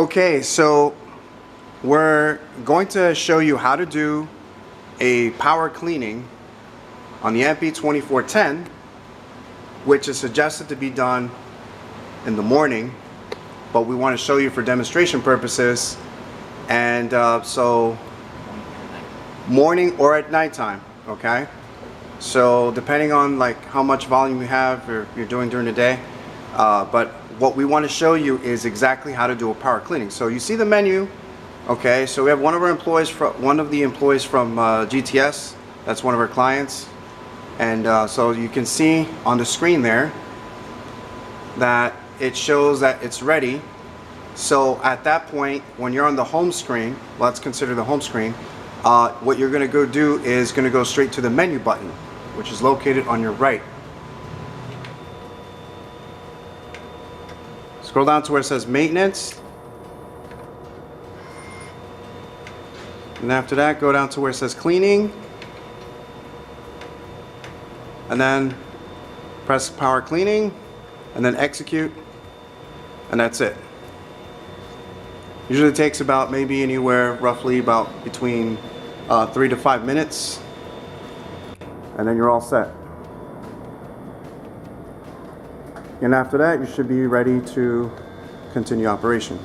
Okay, so we're going to show you how to do a power cleaning on the MP2410, which is suggested to be done in the morning, but we want to show you for demonstration purposes, and so morning or at nighttime. Okay, so depending on like how much volume you have or you're doing during the day, but what we want to show you is exactly how to do a power cleaning. So you see the menu. Okay, so we have one of the employees from GTS. That's one of our clients, and so you can see on the screen there that it shows that it's ready. So at that point, when you're on the home screen, let's consider the home screen, what you're going to go do is going to go straight to the menu button, which is located on your right. Scroll down to where it says maintenance, and after that go down to where it says cleaning, and then press power cleaning and then execute, and that's it. Usually it takes about maybe anywhere roughly about between 3 to 5 minutes, and then you're all set. And after that, you should be ready to continue operation.